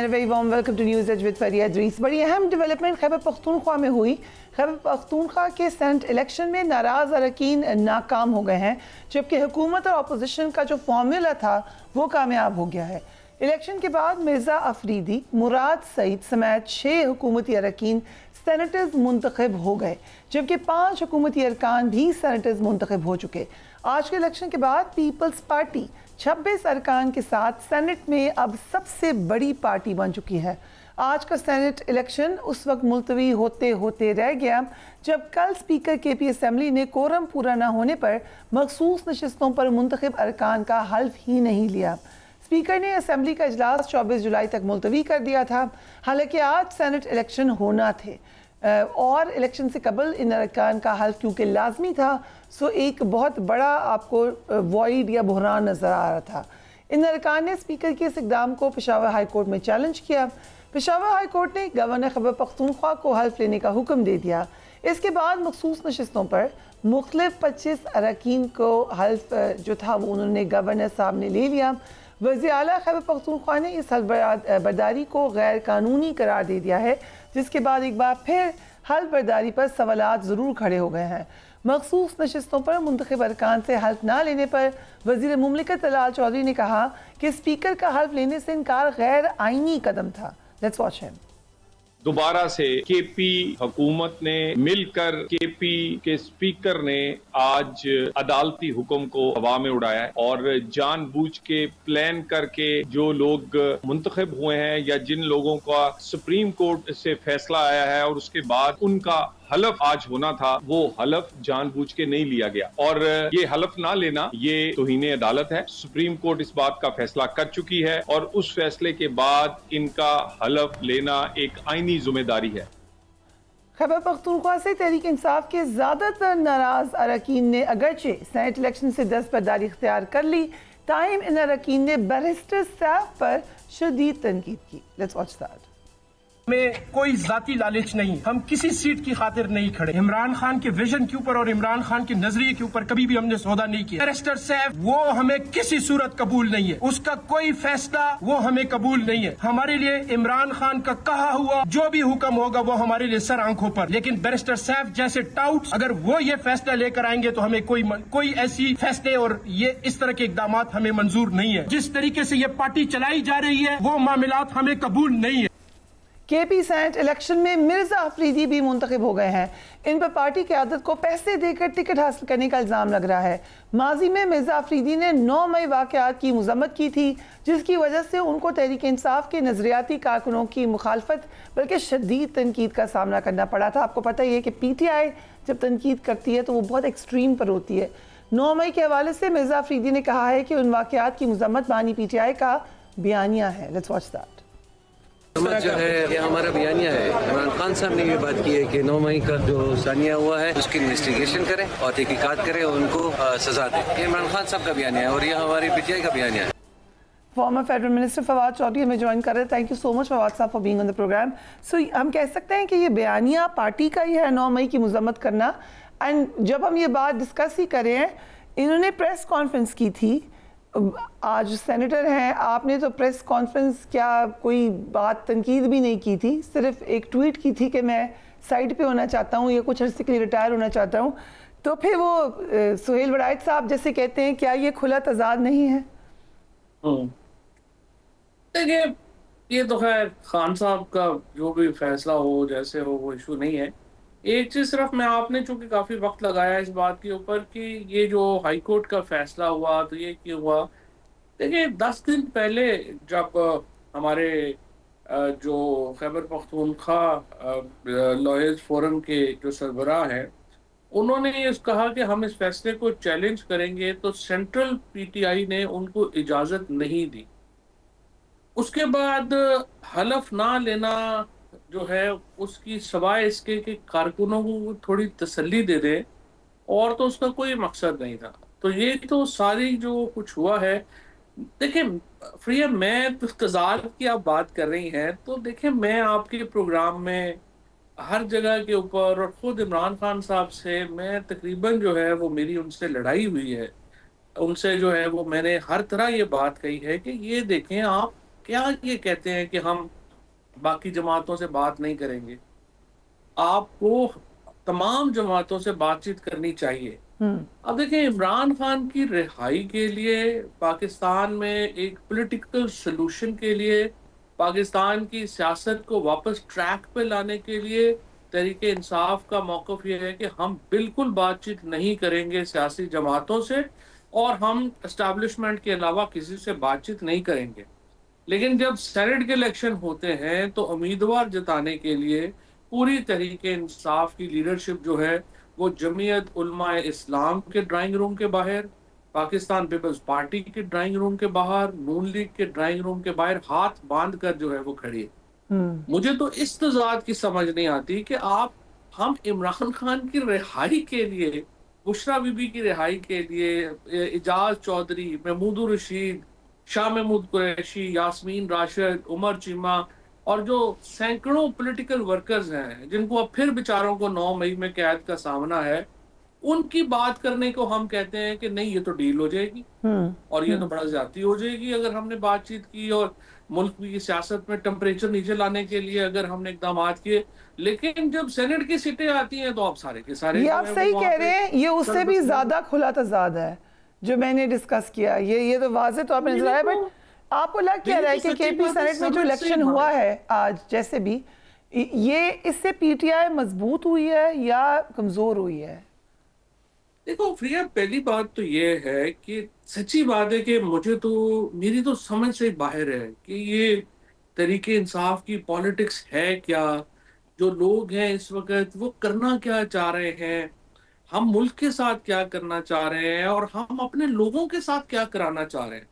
and a very warm welcome to News Edge with Faria Idris। बड़ी अहम development Khyber Pakhtunkhwa में हुई। खैबर पख्तूनख्वा के सेनेट इलेक्शन में नाराज़ अरकान नाकाम हो गए हैं, जबकि हुकूमत और अपोजिशन का जो फॉर्मूला था वो कामयाब हो गया है। इलेक्शन के बाद मिर्ज़ा अफरीदी, मुराद सईद समेत 6 हुकूमती अरकान सेनेटर्स मुंतखब हो गए, जबकि 5 हुकूमती अरकान भी सेनेटर्स मुंतखब हो चुके। आज के इलेक्शन के बाद पीपल्स पार्टी 26 अरकान के साथ सेनेट में अब सबसे बड़ी पार्टी बन चुकी है। आज का सेनेट इलेक्शन उस वक्त मुलतवी होते होते रह गया जब कल स्पीकर के पी असम्बली ने कोरम पूरा न होने पर मखसूस नशिस्तों पर मुंतखब अरकान का हल्फ ही नहीं लिया। स्पीकर ने असम्बली का इजलास 24 जुलाई तक मुलतवी कर दिया था। हालांकि आज सेनेट इलेक्शन होना थे और इलेक्शन से कबल इन अरकान का हल्फ क्योंकि लाजमी था, सो एक बहुत बड़ा आपको वॉइड या बहरान नज़र आ रहा था। इन अरकान ने स्पीकर के इस इक़दाम को पेशावर हाई कोर्ट में चैलेंज किया। पेशावर हाई कोर्ट ने गवर्नर खैबर पख्तूनख्वा को हल्फ लेने का हुक्म दे दिया। इसके बाद मखसूस नशिस्तों पर मुख्तलिफ 25 अरकान को हल्फ जो था वो उन्होंने गवर्नर साहब ने ले लिया। वज़ीर आला खैबर पख्तूनख्वा ने इस हल्फ बर्दारी को गैर कानूनी करार दे दिया है, जिसके बाद एक बार फिर हल्फ बर्दारी पर सवालात ज़रूर खड़े हो गए हैं। मखसूस नशिस्तों पर मुंतखब अरकान से हल्फ ना लेने पर वज़ीर मुमलिकत तलाल चौधरी ने कहा कि स्पीकर का हल्फ लेने से इनकार गैर आइनी कदम था। Let's watch him. दोबारा से केपी हुकूमत ने मिलकर केपी के स्पीकर ने आज अदालती हुक्म को हवा में उड़ाया है और जानबूझ के प्लान करके जो लोग मुंतखब हुए हैं या जिन लोगों का सुप्रीम कोर्ट से फैसला आया है और उसके बाद उनका हलफ आज होना था, वो हलफ जानबूझ के नहीं लिया गया और ये हलफ ना लेना ये तौहीन अदालत है। सुप्रीम कोर्ट इस बात का फैसला कर चुकी है और उस फैसले के बाद इनका हलफ लेना एक आईनी जिम्मेदारी है। खैबर पख्तूनख्वा से तहरीक इंसाफ के ज्यादातर नाराज अरकान ने अगरचे सेनेट इलेक्शन से दस्तबरदारी इख्तियार कर ली, ताहिम इन अरकान ने बैरिस्टर सैफ पर शदीद तनकीद की। Let's watch that. में कोई जाती लालच नहीं, हम किसी सीट की खातिर नहीं खड़े। इमरान खान के विजन के ऊपर और इमरान खान के नजरिए के ऊपर कभी भी हमने सौदा नहीं किया। बैरिस्टर सैफ वो हमें किसी सूरत कबूल नहीं है, उसका कोई फैसला वो हमें कबूल नहीं है। हमारे लिए इमरान खान का कहा हुआ जो भी हुक्म होगा वो हमारे लिए सर आंखों पर, लेकिन बैरिस्टर सैफ जैसे टाउट अगर वो ये फैसला लेकर आएंगे तो हमें कोई ऐसी फैसले और ये इस तरह के इकदाम हमें मंजूर नहीं है। जिस तरीके से ये पार्टी चलाई जा रही है वो मामलात हमें कबूल नहीं है। केपी सेनेट इलेक्शन में मिर्ज़ा अफरीदी भी मुंतखब हो गए हैं। इन पर पार्टी क़यादत को पैसे देकर टिकट हासिल करने का इल्ज़ाम लग रहा है। माजी में मिर्ज़ा अफरीदी ने 9 मई वाक़यात की मज़म्मत की थी, जिसकी वजह से उनको तहरीक इंसाफ के नज़रियाती कारकुनों की मुखालफत बल्कि शदीद तनकीद का सामना करना पड़ा था। आपको पता ही है कि PTI जब तनकीद करती है तो वो बहुत एक्सट्रीम पर होती है। 9 मई के हवाले से मिर्ज़ा अफरीदी ने कहा है कि उन वाक़यात की मज़म्मत बानी PTI का बयानिया है। Let's watch that. जो है ये हमारा बयानिया है। इमरान खान साहब ने ये बात की है कि 9 मई का जो सानिया हुआ है उसकी इन्वेस्टिगेशन करें और तहकीकात करें और उनको सजा दें। ये इमरान खान साहब का बयानिया है और ये हमारी PTI का बयानिया है। Former federal minister Fawad Chaudhry हमें ज्वाइन कर रहे हैं। Thank you so much Fawad sahab for being on the programme. So हम कह सकते हैं कि ये बयानिया पार्टी का ही है 9 मई की मजम्मत करना। एंड जब हम ये बात डिस्कस ही कर रहे हैं, इन्होंने प्रेस कॉन्फ्रेंस की थी, आज सेनेटर हैं, आपने तो प्रेस कॉन्फ्रेंस क्या कोई बात तनकीद भी नहीं की थी, सिर्फ एक ट्वीट की थी कि मैं साइड पे होना चाहता हूँ या कुछ अर्से के लिए रिटायर होना चाहता हूँ। तो फिर वो सुहेल वड़ायत साहब जैसे कहते हैं, क्या ये खुला तजाद नहीं है? देखिए ये तो खैर खान साहब का जो भी फैसला हो जैसे हो वो इशू नहीं है। एक चीज़ सिर्फ मैं आपने चूँकि काफ़ी वक्त लगाया इस बात के ऊपर कि ये जो हाई कोर्ट का फैसला हुआ तो ये क्यों हुआ। देखिए 10 दिन पहले जब हमारे जो खैबर पख्तूनख्वा लॉयर्स फोरम के जो सरबराह हैं उन्होंने ये कहा कि हम इस फैसले को चैलेंज करेंगे, तो सेंट्रल PTI ने उनको इजाज़त नहीं दी। उसके बाद हलफ ना लेना जो है उसकी सवाए इसके कि कारकुनों को थोड़ी तसल्ली दे दे और तो उसका कोई मकसद नहीं था। तो ये तो सारी जो कुछ हुआ है। देखिए फ्रिया, मैं तजाद की आप बात कर रही हैं तो देखिए मैं आपके प्रोग्राम में हर जगह के ऊपर और ख़ुद इमरान खान साहब से मैं तकरीबन जो है वो मेरी उनसे लड़ाई हुई है। उनसे जो है वो मैंने हर तरह ये बात कही है कि ये देखें आप क्या ये कहते हैं कि हम बाकी जमातों से बात नहीं करेंगे? आपको तमाम जमातों से बातचीत करनी चाहिए। अब देखें, इमरान खान की रिहाई के लिए पाकिस्तान में एक पॉलिटिकल सलूशन के लिए, पाकिस्तान की सियासत को वापस ट्रैक पे लाने के लिए तहरीक इंसाफ का मौक़िफ़ ये है कि हम बिल्कुल बातचीत नहीं करेंगे सियासी जमातों से, और हम एस्टैब्लिशमेंट के अलावा किसी से बातचीत नहीं करेंगे। लेकिन जब सेनेट के इलेक्शन होते हैं तो उम्मीदवार जिताने के लिए पूरी तहरीक इंसाफ की लीडरशिप जो है वो जमीयत उलमा इस्लाम के ड्राइंग रूम के बाहर, पाकिस्तान पीपल्स पार्टी के ड्राइंग रूम के बाहर, नून लीग के ड्राइंग रूम के बाहर हाथ बांध कर जो है वो खड़ी है। मुझे तो इस तजाद की समझ नहीं आती कि हम इमरान खान की रिहाई के लिए, बुशरा बीबी की रिहाई के लिए, एजाज चौधरी, महमूद रशीद, शाह महमूद कुरैशी, यास्मीन राशिद, उमर चीमा और जो सैकड़ों पॉलिटिकल वर्कर्स हैं जिनको अब फिर बेचारों को 9 मई में कैद का सामना है, उनकी बात करने को हम कहते हैं कि नहीं ये तो डील हो जाएगी और ये तो बड़ा ज्यादती हो जाएगी अगर हमने बातचीत की और मुल्क की सियासत में टेम्परेचर नीचे लाने के लिए अगर हमने इकदाम किए। लेकिन जब सेनेट की सीटें आती हैं तो आप सारे के सारे, ये आप सही कह रहे हैं, ये उससे भी ज्यादा खुला तजाद है जो मैंने डिस्कस किया। ये तो वाज़ेह तो आपने नजर आया, बट आपको लग क्या रहा है कि केपी सेनेट में जो इलेक्शन हुआ है आज, जैसे भी ये इससे पीटीआई मजबूत हुई है या कमजोर हुई है? देखो प्रिया, पहली बात तो ये है कि सच्ची बात है कि मेरी तो समझ से बाहर है कि ये तरीके इंसाफ की पॉलिटिक्स है क्या, जो लोग हैं इस वक्त वो करना क्या चाह रहे हैं, हम मुल्क के साथ क्या करना चाह रहे हैं और हम अपने लोगों के साथ क्या कराना चाह रहे हैं।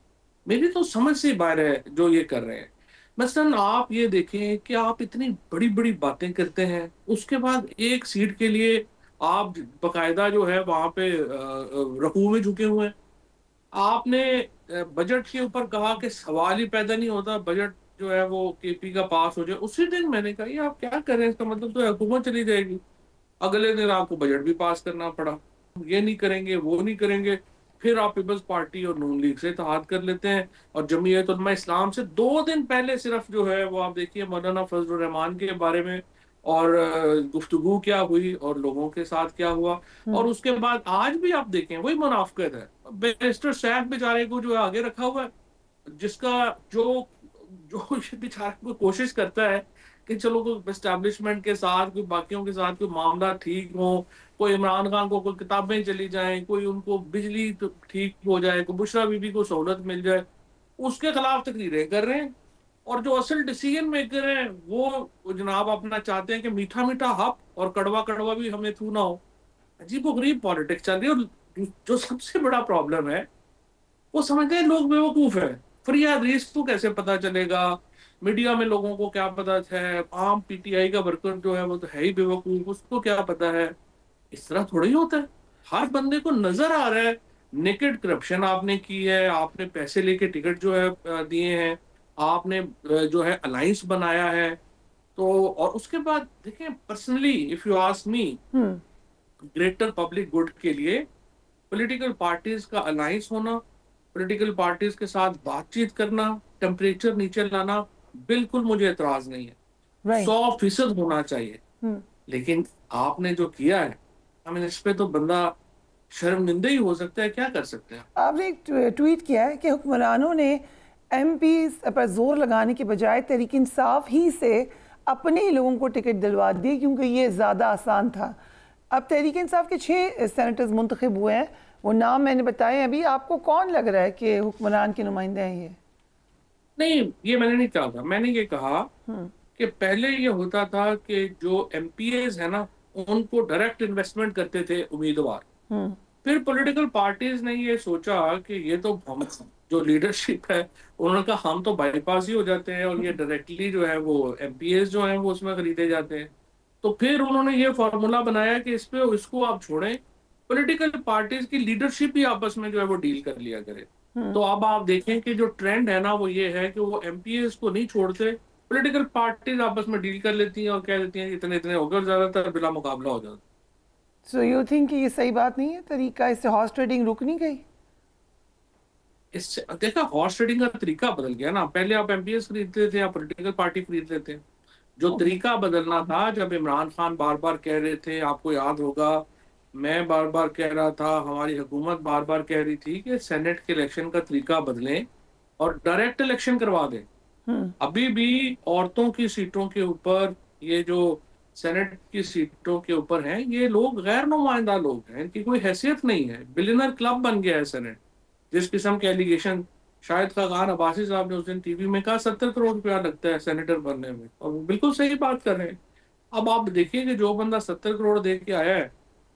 मेरी तो समझ से बाहर है जो ये कर रहे हैं। मसलन आप ये देखें कि आप इतनी बड़ी बड़ी बातें करते हैं, उसके बाद एक सीट के लिए आप बकायदा जो है वहां पे रकू में झुके हुए हैं। आपने बजट के ऊपर कहा कि सवाल ही पैदा नहीं होता बजट जो है वो केपी का पास हो जाए। उसी दिन मैंने कहा ये आप क्या कर रहे हैं, इसका मतलब तो हुकूमत चली जाएगी। अगले दिन आपको बजट भी पास करना पड़ा, ये नहीं करेंगे वो नहीं करेंगे। फिर आप पीपल्स पार्टी और नून लीग से इत्तेहाद कर लेते हैं और जमीयत उलमा इस्लाम से 2 दिन पहले सिर्फ जो है वो आप देखिए मौलाना फजल रहमान के बारे में और गुफ्तगू क्या हुई और लोगों के साथ क्या हुआ। और उसके बाद आज भी आप देखें वही मुनाफिकत है। बैरिस्टर सैफ बेचारे को जो है आगे रखा हुआ है, जिसका जो बेचारा को कोशिश करता है कि चलो कोई एस्टैब्लिशमेंट के साथ, कोई बाकियों के साथ कोई मामला ठीक हो, कोई इमरान खान को कोई किताबें चली जाएं, कोई उनको बिजली तो ठीक हो जाए, कोई बुशरा बीबी को सहूलत मिल जाए, उसके खिलाफ तकरीरें कर रहे हैं। और जो असल डिसीजन मेकर हैं वो जनाब अपना चाहते हैं कि मीठा मीठा हक और कड़वा कड़वा भी हमें थू ना हो। अजीब व गरीब पॉलिटिक्स चल रही है। और जो सबसे बड़ा प्रॉब्लम है वो समझते हैं लोग बेवकूफ है। फरियाद रीस को कैसे पता चलेगा, मीडिया में लोगों को क्या पता है, आम पीटीआई का वर्कर जो है वो तो है ही बेवकूफ, उसको क्या पता है। इस तरह थोड़ी होता है। हर बंदे को नजर आ रहा है नेकेड करप्शन आपने की है, आपने पैसे लेके टिकट जो है दिए हैं, आपने जो है अलायंस बनाया है। तो और उसके बाद देखें, personally if you ask me, greater public good के लिए पॉलिटिकल पार्टीज का अलायंस होना, पॉलिटिकल पार्टीज के साथ बातचीत करना, टेम्परेचर नीचे लाना, बिल्कुल मुझे एतराज नहीं है। 100% होना चाहिए। लेकिन आपने जो किया है, हमें इस पे तो बंदा शर्मिंदा ही हो सकता है। क्या कर सकते हैं। आपने एक ट्वीट किया है कि हुक्मरानों ने एमपी पर जोर लगाने के बजाय तहरीक इंसाफ ही से अपने ही लोगों को टिकट दिलवा दी क्योंकि ये ज़्यादा आसान था। अब तहरीक इंसाफ के 6 सेनेटर्स मुंतखब हुए हैं, वो नाम मैंने बताए। अभी आपको कौन लग रहा है कि हुक्मरान के नुमाइंदे हैं ये? नहीं, ये मैंने नहीं कहा था। मैंने ये कहा कि पहले ये होता था कि जो एमपीएस है ना, उनको डायरेक्ट इन्वेस्टमेंट करते थे उम्मीदवार। फिर पॉलिटिकल पार्टीज ने ये सोचा कि ये तो हम जो लीडरशिप है उन्होंने कहा हम तो बाईपास ही हो जाते हैं और ये डायरेक्टली जो है वो एमपीएस जो है वो उसमें खरीदे जाते हैं। तो फिर उन्होंने ये फॉर्मूला बनाया कि इसको आप छोड़ें, पॉलिटिकल पार्टीज की लीडरशिप ही आपस में जो है वो डील कर लिया करे। तो अब आप देखें कि जो ट्रेंड है ना वो ये है कि वो एमपीएस को नहीं छोड़ते, पॉलिटिकल पार्टीज आपस में डील कर लेती हैं और कह देती हैं इतने इतने होकर ज्यादातर बिला मुकाबला हो जाता। सो यू थिंक कि ये सही बात नहीं है तरीका, इससे हॉर्स ट्रेडिंग रुक नहीं गई? इससे देखा हॉर्स ट्रेडिंग का तरीका बदल गया ना। पहले आप एमपीएस खरीदते थे या पॉलिटिकल पार्टी खरीद लेते। जो तरीका बदलना था, जब इमरान खान बार बार कह रहे थे, आपको याद होगा, मैं बार बार कह रहा था, हमारी हुकूमत बार बार कह रही थी कि सेनेट के इलेक्शन का तरीका बदलें और डायरेक्ट इलेक्शन करवा दें। अभी भी औरतों की सीटों के ऊपर, ये जो सेनेट की सीटों के ऊपर हैं, ये लोग गैर नुमाइंदा लोग हैं, इनकी कोई हैसियत नहीं है। बिलियनर क्लब बन गया है सेनेट। जिस किस्म के एलिगेशन शाहिद खान अब्बासी साहब ने उस दिन टीवी में कहा 70 करोड़ रुपया लगता है सेनेटर बनने में, और वो बिल्कुल सही बात कर रहे हैं। अब आप देखिए कि जो बंदा 70 करोड़ दे के आया है,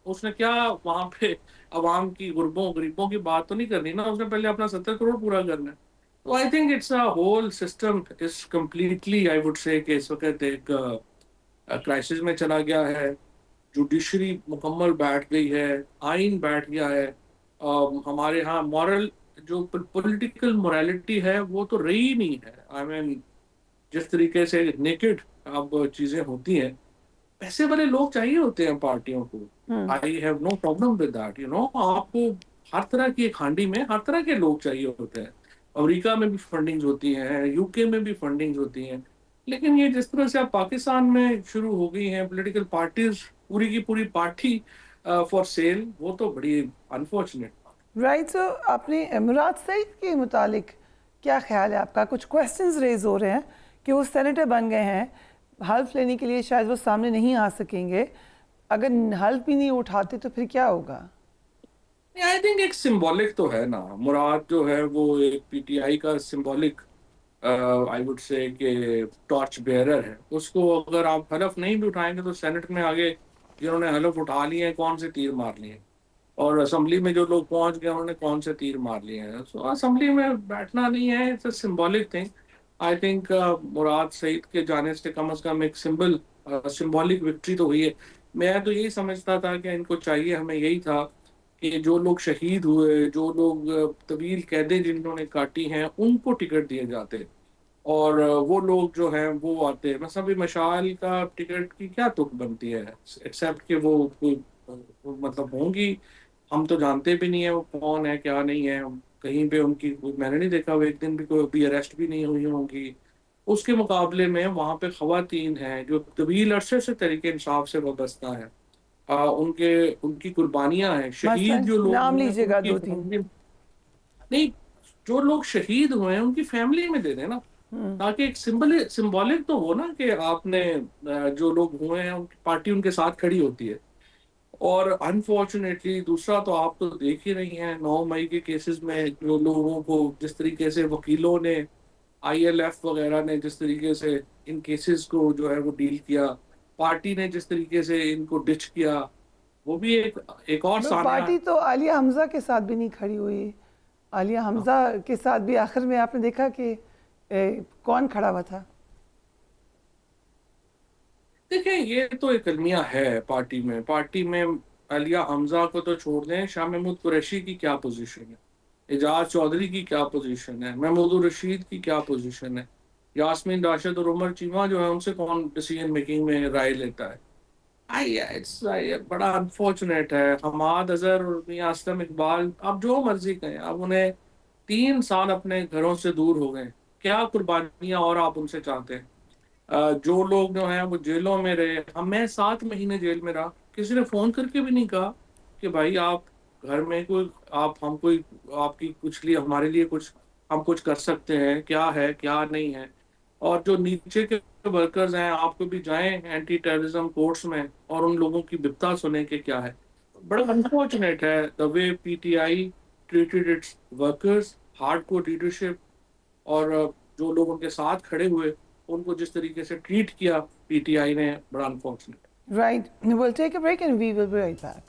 उसने क्या वहां पे अवाम की गरीबों की बात तो नहीं करनी ना, उसने पहले अपना 70 करोड़ पूरा करना है। तो I think it's a whole system is completely, I would say कि इस वक्त एक क्राइसिस में चला गया है। जुडिशरी मुकम्मल बैठ गई है, आइन बैठ गया है। हमारे यहाँ मॉरल जो पॉलिटिकल मोरालिटी है वो तो रही ही नहीं है। आई मीन जिस तरीके से नेकेड अब चीजें होती हैं, पैसे वाले लोग चाहिए होते हैं पार्टियों को। I have no problem with that, you know. आपको हर तरह की एक हांडी में हर तरह के लोग चाहिए होते हैं। अमेरिका में भी फंडिंग्स होती हैं, यूके में भी फंडिंग्स होती हैं, लेकिन ये जिस तरह से अब पाकिस्तान में शुरू हो गई हैं पॉलिटिकल पार्टीज, पूरी की पूरी पार्टी फॉर सेल, वो तो बड़ी अनफॉर्चुनेट। राइट। सो आपने मुराद सईद के मुतालिक क्या ख्याल है आपका? कुछ क्वेश्चंस रेज हो रहे हैं कि वो सेनेटर बन गए हैं, हल्फ लेने के लिए शायद वो सामने नहीं आ सकेंगे। अगर हल्फ भी नहीं उठाते तो फिर क्या होगा? आई थिंक एक सिंबॉलिक तो है ना, मुराद जो है वो एक पीटीआई का सिंबॉलिक आई वुड से कि टॉर्च बेयरर है। उसको अगर आप हलफ नहीं भी उठाएंगे तो सेनेट में आगे जिन्होंने हलफ उठा लिए हैं, कौन से तीर मार लिए, और असेंबली में जो लोग पहुंच गए उन्होंने कौन से तीर मार लिए हैं। सो असेंबली में बैठना नहीं है, it's a symbolic thing. I think Murad Saeed के जाने से कम एक सिंबॉलिक विक्ट्री तो हुई है। मैं तो यही समझता था कि इनको चाहिए, हमें यही था कि जो लोग शहीद हुए, जो लोग तवील कैदें जिन्होंने काटी हैं, उनको टिकट दिए जाते और वो लोग जो हैं वो आते। मतलब भी मशाल का टिकट की क्या तुक बनती है, एक्सेप्ट कि वो कोई मतलब होंगी, हम तो जानते भी नहीं है वो कौन है क्या नहीं है। कहीं पे उनकी मैंने नहीं देखा वो एक दिन भी कोई भी अरेस्ट भी नहीं हुई होंगी। उसके मुकाबले में वहाँ पे खवातीन हैं जो तवील अरसे से तरीके इंसाफ से वाबस्ता है। उनकी कुर्बानियां हैं। शहीद जो लोग नाम लीजिएगा 2-3। नहीं, जो लोग शहीद हुए हैं उनकी फैमिली में दे देना, ताकि एक सिंबॉलिक तो हो ना कि आपने जो लोग हुए हैं उनकी पार्टी उनके साथ खड़ी होती है। और अनफॉर्चुनेटली दूसरा तो आप तो देख ही रही हैं 9 मई के केसेस में जो लोगों को जिस तरीके से वकीलों ने, ILF वगैरह ने जिस तरीके से इन केसेस को जो है वो डील किया, पार्टी ने जिस तरीके से इनको डिच किया, वो भी एक और पार्टी तो आलिया हमजा के साथ भी नहीं खड़ी हुई। आलिया हमजा के साथ भी आखिर में आपने देखा कि कौन खड़ा हुआ था? देखिए ये तो एक अलमिया है पार्टी में आलिया हमजा को तो छोड़ दें, शाह महमूद कुरैशी की क्या पोजीशन है, एजाज चौधरी की क्या पोजीशन है, महमूद रशीद की क्या पोजीशन है, यास्मीन राशिद और उमर चीमा जो है उनसे कौन डिसीजन मेकिंग में राय लेता है। बड़ा अनफॉर्चुनेट है। हमाद अजहर और मियां असलम इकबाल आप जो मर्जी कहें, अब उन्हें 3 साल अपने घरों से दूर हो गए, क्या कुर्बानियां और आप उनसे चाहते हैं? जो लोग जो हैं वो जेलों में रहे, मैं 7 महीने जेल में रहा, किसी ने फोन करके भी नहीं कहा कि भाई आप घर में कोई आपकी कुछ लिए हमारे लिए कुछ हम कुछ कर सकते हैं, क्या है क्या नहीं है। और जो नीचे के वर्कर्स हैं, आपको भी जाएं एंटी टेररिज्म कोर्ट्स में और उन लोगों की बिपता सुने कि क्या है। बड़ा अनफॉर्चुनेट है the way PTI treated it's workers, hardcore leadership, और जो लोग उनके साथ खड़े हुए उनको जिस तरीके से ट्रीट किया PTI ने, बड़ा unfortunate. Right, we'll take a break and we will be right back.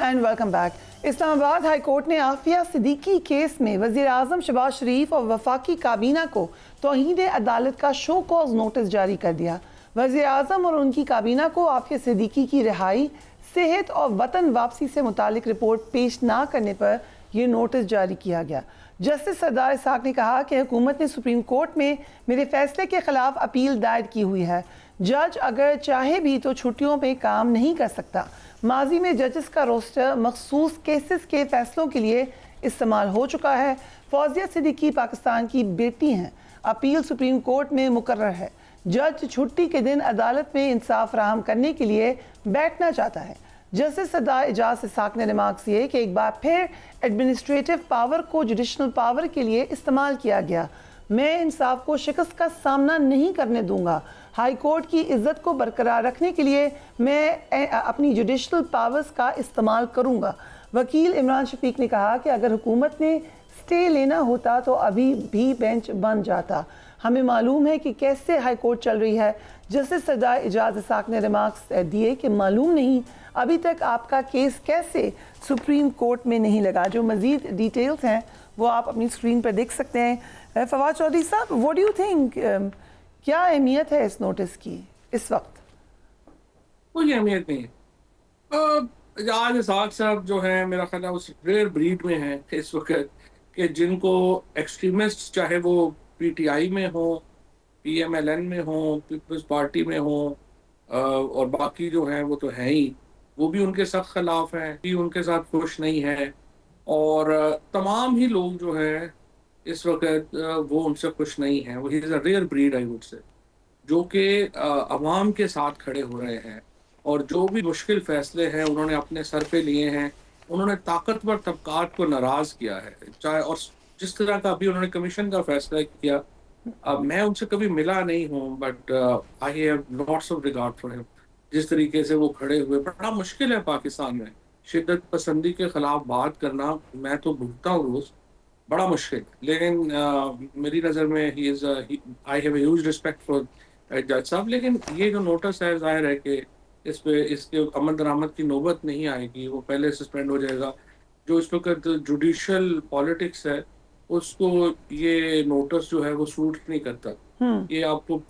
And welcome back. Islamabad high court ने आफिया सिद्दीकी केस में वज़ीर आज़म शहबाज शरीफ और वफाकी काबीना को तौहीन अदालत का शो कॉज नोटिस जारी कर दिया। वज़ीर आज़म और उनकी काबीना को आफिया सिद्दीकी की रिहाई, सेहत और वतन वापसी से मुतालिक रिपोर्ट पेश ना करने पर यह नोटिस जारी किया गया। जस्टिस सरदार इसाक ने कहा कि हुकूमत ने सुप्रीम कोर्ट में मेरे फैसले के खिलाफ अपील दायर की हुई है। जज अगर चाहे भी तो छुट्टियों पे काम नहीं कर सकता। माजी में जजेस का रोस्टर मखसूस केसेस के फैसलों के लिए इस्तेमाल हो चुका है। फौजिया सिद्दीकी पाकिस्तान की बेटी हैं, अपील सुप्रीम कोर्ट में मुकर्रर है। जज छुट्टी के दिन अदालत में इंसाफ फराहम करने के लिए बैठना चाहता है। जस्टिस सदा इजाज इसाक ने रिमार्क्स किए कि एक बार फिर एडमिनिस्ट्रेटिव पावर को जुडिशनल पावर के लिए इस्तेमाल किया गया। मैं इंसाफ को शिकस्त का सामना नहीं करने दूंगा। हाई कोर्ट की इज्जत को बरकरार रखने के लिए मैं अपनी जुडिशनल पावर्स का इस्तेमाल करूंगा। वकील इमरान शफीक ने कहा कि अगर हुकूमत ने स्टे लेना होता तो अभी भी बेंच बन जाता। हमें मालूम है कि कैसे हाई कोर्ट चल रही है। जस्टिस सदा इजाज इसाक ने रिमार्क्स दिए कि मालूम नहीं अभी तक आपका केस कैसे सुप्रीम कोर्ट में नहीं लगा। जो मज़ीद डिटेल्स हैं वो आप अपनी स्क्रीन पर देख सकते हैं। फवाद चौधरी साहब, व्हाट डू यू थिंक, क्या अहमियत है इस नोटिस की इस वक्त? कोई अहमियत नहीं है। इजाज इसाक साहब जो है मेरा ख्याल है उस रेयर ब्रीड में है इस वक्त कि जिनको एक्सट्रीमिस्ट, चाहे वो पीटीआई में हो, पीएमएलएन में हो, पीपल्स पार्टी में हो, और बाकी जो हैं वो तो हैं ही, वो भी उनके सख्त खिलाफ हैं, भी उनके साथ खुश नहीं है। और तमाम ही लोग जो हैं इस वक्त वो उनसे खुश नहीं हैं। वो ही is a rare breed I would say, जो कि अवाम के साथ खड़े हो रहे हैं और जो भी मुश्किल फैसले हैं उन्होंने अपने सर पे लिए हैं। उन्होंने ताकतवर तबकात को नाराज़ किया है, चाहे और जिस तरह का अभी उन्होंने कमीशन का फैसला किया। मैं उनसे कभी मिला नहीं हूँ, but I have lots of regard for him. जिस तरीके से वो खड़े हुए, बड़ा मुश्किल है पाकिस्तान में शिद्दत पसंदी के खिलाफ बात करना। मैं तो भुगता हूँ रोज, बड़ा मुश्किल। लेकिन मेरी नज़र में he is I have huge respect for जज साहब। लेकिन ये जो नोटिस है, जाहिर है कि इस पे इसके अमल दरामद की नौबत नहीं आएगी, वो पहले सस्पेंड हो जाएगा। जो इस वक्त जुडिशल पॉलिटिक्स है उसको ये नोटिस जो है वो सूट नहीं करता। ये आपको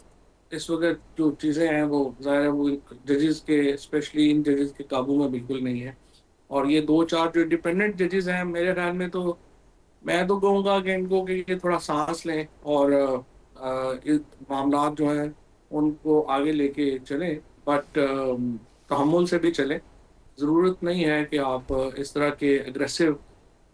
इस वक्त जो चीज़ें हैं वो ज़ाहिर है वो जजेस के, स्पेशली इन जजेस के काबू में बिल्कुल नहीं है। और ये 2-4 जो इंडिपेंडेंट जजेस हैं, मेरे ख्याल में तो मैं तो कहूँगा कि इनको कि ये थोड़ा सांस लें और इस मामला जो हैं उनको आगे लेके चलें, बट तहम्मुल से भी चलें। ज़रूरत नहीं है कि आप इस तरह के एग्रेसिव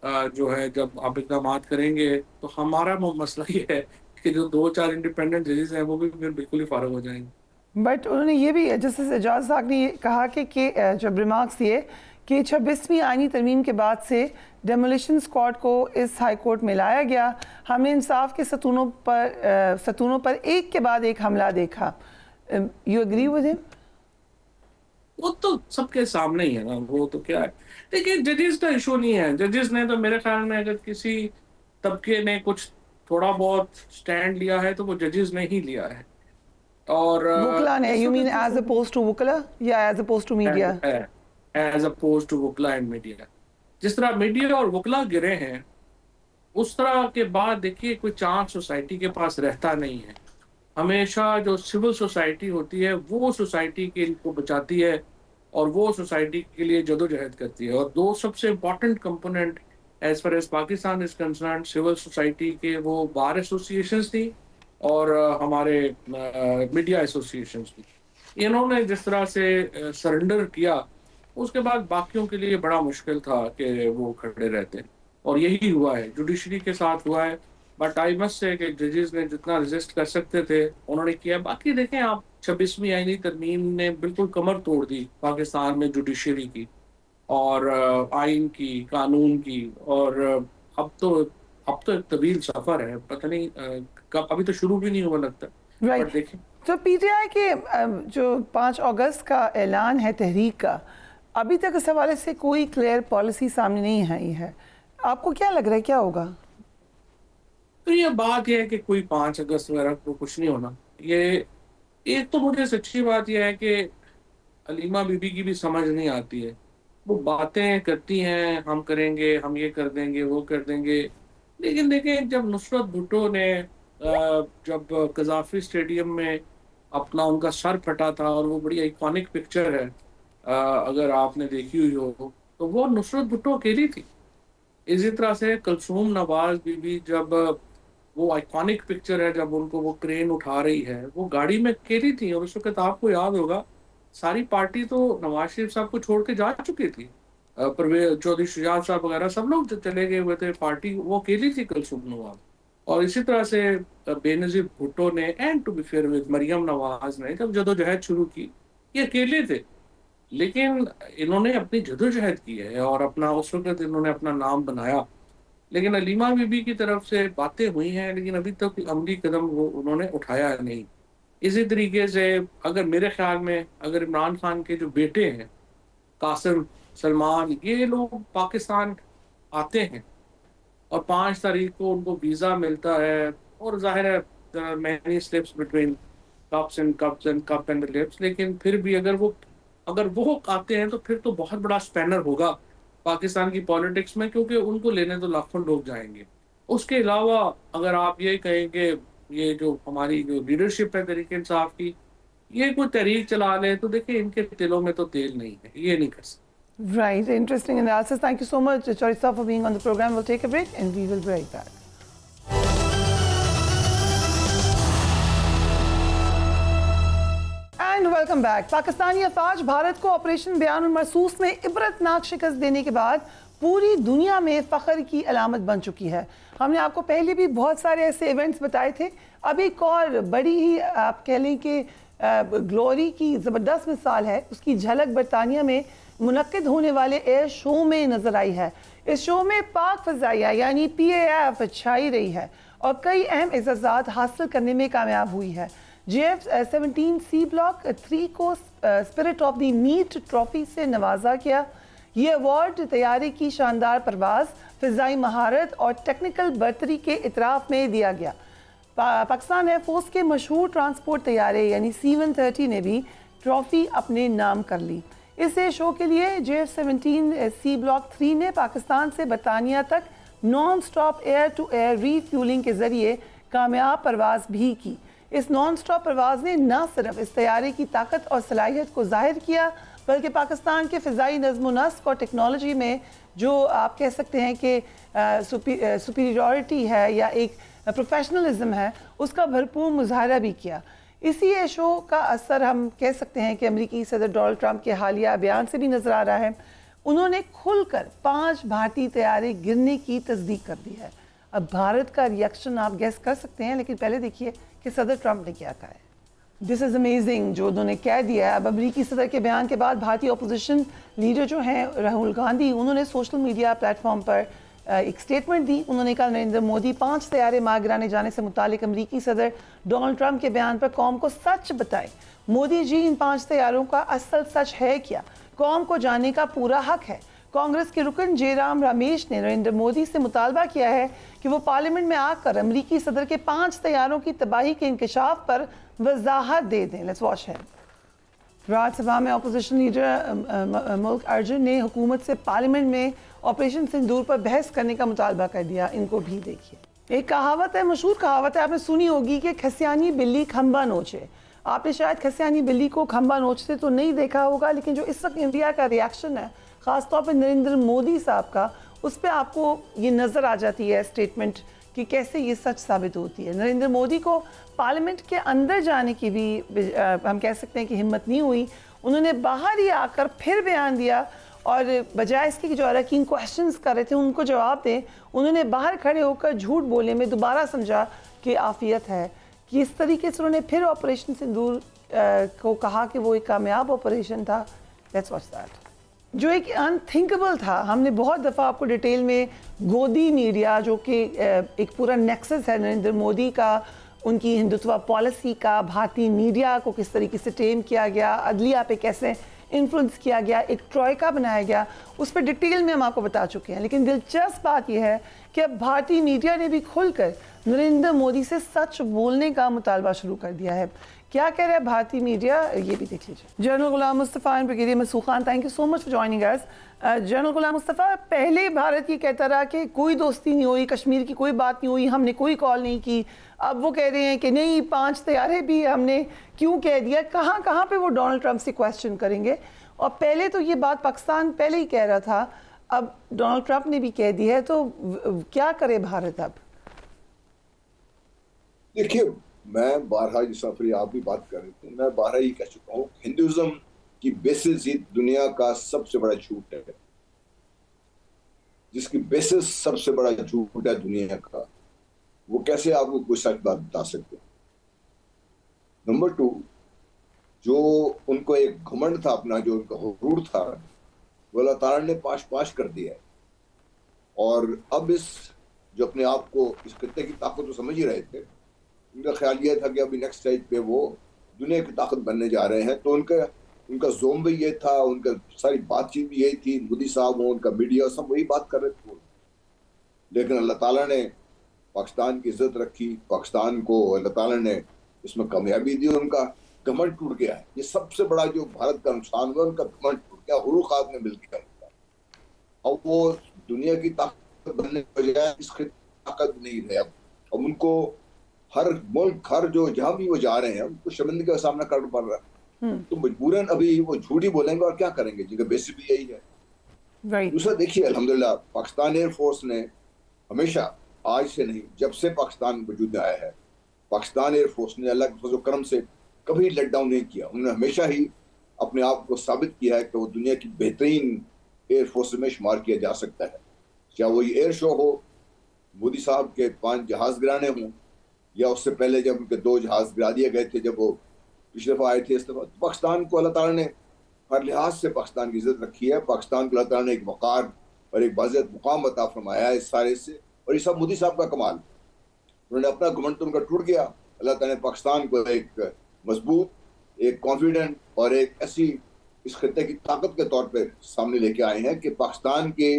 जो है जब आप इक़दाम करेंगे। तो हमारा मसला ये है कि जो 2-4 इंडिपेंडेंट जजेस हैं वो भी फिर बिल्कुल ही फारग हो जाएंगे। बट उन्होंने ये भी, जस्टिस एजाज साहब ने ये कहा कि जब रिमार्क्स दिए कि 26वीं आईनी तरमीम के बाद से डेमोलिशन स्क्वाड को इस हाई कोर्ट में लाया गया। हमने इंसाफ के सतूनों पर एक के बाद एक हमला देखा। You agree with him? वो तो सबके सामने ही है ना, वो तो क्या है। देखिए, जजेस का इशू नहीं है। जजेस ने तो मेरे ख्याल में अगर किसी तबके ने कुछ थोड़ा बहुत स्टैंड लिया है तो वो जजेस ने ही लिया है। और वुकला ने, you mean as opposed to वुकला या as opposed to media? As opposed to वुकला एंड मीडिया। जिस तरह मीडिया और वुकला गिरे हैं उस तरह के बाद देखिए कोई चांस सोसाइटी के पास रहता नहीं है। हमेशा जो सिविल सोसाइटी होती है वो सोसाइटी के को बचाती है और वो सोसाइटी के लिए जदोजहद करती है। और दो सबसे important component as far as Pakistan is concern civil society के, वो बार एसोसिएशंस थी और हमारे मीडिया एसोसिएशंस थी। इन्होंने जिस तरह से सरेंडर किया उसके बाद बाकियों के लिए बड़ा मुश्किल था कि वो खड़े रहते हैं, और यही हुआ है, जुडिशरी के साथ हुआ है। बट आई मस्ट से कि जजेस ने जितना रेजिस्ट कर सकते थे उन्होंने किया। बाकी देखें आप, 26वीं आईनी तरमीम ने बिल्कुल कमर तोड़ दी पाकिस्तान में जुडिशरी की और आइन की, कानून की। और अब तो एक तवील सफ़र है, पता नहीं कब, अभी तो शुरू भी नहीं हुआ लगता। राइट। देखें तो पीटीआई के जो 5 अगस्त का ऐलान है तहरीक का, अभी तक इस हवाले से कोई क्लियर पॉलिसी सामने नहीं आई है। आपको क्या लग रहा है क्या होगा? तो ये बात यह है कि कोई 5 अगस्त वगैरह को कुछ नहीं होना। ये एक तो मुझे सच्ची बात यह है कि अलीमा बीबी की भी समझ नहीं आती है। वो बातें करती हैं, हम करेंगे, हम ये कर देंगे, वो कर देंगे। लेकिन देखें, जब नुसरत भुट्टो ने जब कज़ाफ़ी स्टेडियम में अपना उनका सर फटा था, और वो बड़ी आइकॉनिक पिक्चर है अगर आपने देखी हुई हो, तो वो नुसरत भुट्टो अकेली थी। इसी तरह से कुलसूम नवाज बीबी जब वो आइकॉनिक पिक्चर है जब उनको वो क्रेन उठा रही है, वो गाड़ी में अकेली थी और उस वक्त आपको याद होगा सारी पार्टी तो नवाज शरीफ साहब को छोड़ के जा चुकी थी, परवेज चौधरी शुजात साहब वगैरह सब लोग चले गए हुए थे, पार्टी वो अकेली थी कुलसुम नवाज। और इसी तरह से बेनजीर भुट्टो ने and to be fair with Maryam Nawaz ने जब जदोजहद शुरू की, ये अकेले थे, लेकिन इन्होंने अपनी जदोजहद की है और अपना उस वक्त इन्होंने अपना नाम बनाया। लेकिन अलीमा बीबी की तरफ से बातें हुई हैं, लेकिन अभी तक अमली कदम वो उन्होंने उठाया नहीं। इसी तरीके से अगर मेरे ख्याल में अगर इमरान खान के जो बेटे हैं कासिम, सलमान, ये लोग पाकिस्तान आते हैं और 5 तारीख को उनको वीज़ा मिलता है, और जाहिर है many slips between cups and cup and lips, लेकिन फिर भी अगर वो आते हैं तो फिर तो बहुत बड़ा स्पैनर होगा पाकिस्तान की पॉलिटिक्स में, क्योंकि उनको लेने तो लाखों लोग जाएंगे। उसके अलावा अगर आप ये कहें कि ये जो हमारी जो लीडरशिप है तहरीक इंसाफ की, ये कोई तहरीक चला ले तो देखिए इनके दिलों में तो तेल नहीं है, ये नहीं कर सकते। Right, interesting analysis. Thank you so much, Chaudhry Sahab, for being on the program. We'll take a break and we will be right back. And welcome back. Pakistani अफवाज Bharat को ऑपरेशन बयान और मरसूस में इबरतनाक शिकस्त देने के बाद पूरी दुनिया में फ़ख्र की अलामत बन चुकी है। हमने आपको पहले भी बहुत सारे ऐसे इवेंट्स बताए थे। अब एक और बड़ी ही आप कह लें कि ग्लोरी की ज़बरदस्त मिसाल है, उसकी झलक बरतानिया में मुनक्किद होने वाले एयर शो में नज़र आई है। इस शो में पाक फ़ज़ाइया यानी PAF छाई रही है और कई अहम एज़ाज़ात हासिल करने में कामयाब हुई है। JF-17 सी ब्लॉक 3 को spirit of the meet trophy से नवाजा किया। ये अवार्ड तैयारी की शानदार परवाज़, फ़िज़ाई महारत और टेक्निकल बर्तरी के इतराफ़ में दिया गया। पाकिस्तान एयरफोर्स के मशहूर ट्रांसपोर्ट तैयारे यानी C-130 ने भी ट्रॉफ़ी अपने नाम कर ली। इस शो के लिए JF-17 सी ब्लॉक 3 ने पाकिस्तान से बरतानिया तक non stop air to air refuelling के ज़रिए कामयाब परवाज़ भी की। इस नॉन स्टॉप परवाज़ ने न सिर्फ इस तैयारे की ताकत और सलाहियत को ज़ाहिर किया, बल्कि पाकिस्तान के फ़िज़ाई नज़्म नस्क और टेक्नोलॉजी में जो आप कह सकते हैं कि सुपीरियॉरिटी है या एक प्रोफेशनलिज्म है, उसका भरपूर मुजाहरा भी किया। इसी शो का असर हम कह सकते हैं कि अमेरिकी सदर डोनाल्ड ट्रंप के हालिया बयान से भी नज़र आ रहा है। उन्होंने खुलकर 5 भारतीय तैयारे गिरने की तस्दीक कर दी है। अब भारत का रिएक्शन आप गेस कर सकते हैं, लेकिन पहले देखिए कि सदर ट्रंप ने क्या कहा है। दिस इज़ अमेजिंग जो उन्होंने कह दिया है। अब अमेरिकी सदर के बयान के बाद भारतीय अपोजिशन लीडर जो हैं राहुल गांधी, उन्होंने सोशल मीडिया प्लेटफॉर्म पर एक स्टेटमेंट दी। उन्होंने कहा नरेंद्र मोदी 5 तैयारे मार गिराने जाने से मुतालिक अमेरिकी सदर डोनाल्ड ट्रंप के बयान पर कौम को सच बताएं। मोदी जी, इन 5 तैयारों का असल सच है क्या? कौम को जानने का पूरा हक है। कांग्रेस के रुकन जयराम रमेश ने नरेंद्र मोदी से मुतालबा किया है कि वो पार्लियामेंट में आकर अमेरिकी सदर के 5 तैयारों की तबाही के इंकशाफ पर वजाहत दे दें। लेट्स वॉच है। राज्यसभा में अपोजिशन लीडर मुल्क अर्जुन ने हुकूमत से पार्लियामेंट में ऑपरेशन सिंदूर पर बहस करने का मुतालबा कर दिया। इनको भी देखिए। एक कहावत है, मशहूर कहावत है, आपने सुनी होगी कि खसियानी बिल्ली खंबा नोचे। आपने शायद खसियानी बिल्ली को खंबा नोचते तो नहीं देखा होगा, लेकिन जो इस वक्त इंडिया का रिएक्शन है ख़ासतौर पर नरेंद्र मोदी साहब का, उस पर आपको ये नज़र आ जाती है स्टेटमेंट कि कैसे ये सच साबित होती है। नरेंद्र मोदी को पार्लियामेंट के अंदर जाने की भी हम कह सकते हैं कि हिम्मत नहीं हुई। उन्होंने बाहर ही आकर फिर बयान दिया और बजाय इसके कि जो अरकान क्वेश्चंस कर रहे थे उनको जवाब दें, उन्होंने बाहर खड़े होकर झूठ बोले में दोबारा समझा कि आफियत है। कि इस तरीके से उन्होंने फिर ऑपरेशन सिंदूर को कहा कि वो एक कामयाब ऑपरेशन था। Let's watch that. जो एक अनथिंकेबल था। हमने बहुत दफ़ा आपको डिटेल में गोदी मीडिया, जो कि एक पूरा नेक्सस है नरेंद्र मोदी का, उनकी हिंदुत्व पॉलिसी का, भारतीय मीडिया को किस तरीके से टेम किया गया, अदलिया पे कैसे इन्फ्लुएंस किया गया, एक ट्रॉयका बनाया गया, उस पर डिटेल में हम आपको बता चुके हैं। लेकिन दिलचस्प बात यह है कि अब भारतीय मीडिया ने भी खुलकर नरेंद्र मोदी से सच बोलने का मुतालबा शुरू कर दिया है। क्या कह रहा है भारतीय मीडिया, ये भी देख लीजिए। General Ghulam Mustafa and brigadier Masood Khan, thank you so much for joining us. General Ghulam Mustafa, पहले भारत ये कहता रहा कि कोई दोस्ती नहीं हुई, कश्मीर की कोई बात नहीं हुई, हमने कोई कॉल नहीं की। अब वो कह रहे हैं कि नहीं, 5 तैयारे भी हमने क्यों कह दिया। कहाँ कहाँ पे वो डोनाल्ड ट्रंप से क्वेश्चन करेंगे। और पहले तो ये बात पाकिस्तान पहले ही कह रहा था, अब डोनाल्ड ट्रंप ने भी कह दी है, तो क्या करे भारत अब? देखिए, मैं बारहा, जिस फिर आप भी बात कर रहे थे, मैं बारहा ही कह चुका हूँ, हिंदुइज्म की बेसिस ही दुनिया का सबसे बड़ा झूठ है। जिसकी बेसिस सबसे बड़ा झूठ है दुनिया का, वो कैसे आपको कोई सच बात बता सकते? नंबर 2, जो उनको एक घमंड था अपना, जो उनका हुरूर था, वो अल्लाह ताला ने पाश कर दिया है। और अब इस जो अपने आप को इस खित्ते की ताकत तो समझ ही रहे थे, उनका ख्याल यह था कि अभी नेक्स्ट स्टेज पे वो दुनिया की ताकत बनने जा रहे हैं। तो उनका जोम भी ये था, उनका सारी बातचीत भी यही थी, मोदी साहब हो, उनका मीडिया, सब वही बात कर रहे थे। लेकिन अल्लाह ताला ने पाकिस्तान की इज्जत रखी, पाकिस्तान को अल्लाह ताला ने इसमें कामयाबी दी, उनका घमंड टूट गया है। ये सबसे बड़ा जो भारत का नुकसान हुआ, उनका घमंड टूट गया, हुरूर खाब ने मिलकर। अब वो दुनिया की ताकत बनने की बजाय इस ताकत नहीं रहे। अब उनको हर मुल्क, हर जो जहां भी वो जा रहे हैं, उनको शर्मिंदगी का सामना करना पड़ रहा है। तो मजबूरन अभी वो झूठ ही बोलेंगे और क्या करेंगे, जिनका बेसिस भी यही है। दूसरा देखिए, अल्हम्दुलिल्लाह पाकिस्तान एयरफोर्स ने हमेशा, आज से नहीं, जब से पाकिस्तान वजूद में आया है, पाकिस्तान एयरफोर्स ने अल्लाह के फजल करम से कभी लेट डाउन नहीं किया। उन्होंने हमेशा ही अपने आप को साबित किया है कि वो दुनिया की बेहतरीन एयरफोर्स में शुमार किया जा सकता है। चाहे वो ये एयर शो हो, मोदी साहब के 5 जहाज गिराने हों, या उससे पहले जब उनके 2 जहाज गिरा दिए गए थे, जब वो पिछले दफा आए थे इस दफा। तो पाकिस्तान को अल्लाह ताला ने हर लिहाज से पाकिस्तान की इज्जत रखी है। पाकिस्तान को अल्लाह ताला ने एक वक़ार और एक बाज़त मुकाम अता फरमाया है इस सारे से, और ये सब मोदी साहब का कमाल। उन्होंने अपना घमंड तो उनका टूट गया, अल्लाह ताला ने पाकिस्तान को एक मजबूत, एक कॉन्फिडेंट और एक ऐसी इस खत्ते की ताकत के तौर पे सामने लेके आए हैं कि पाकिस्तान की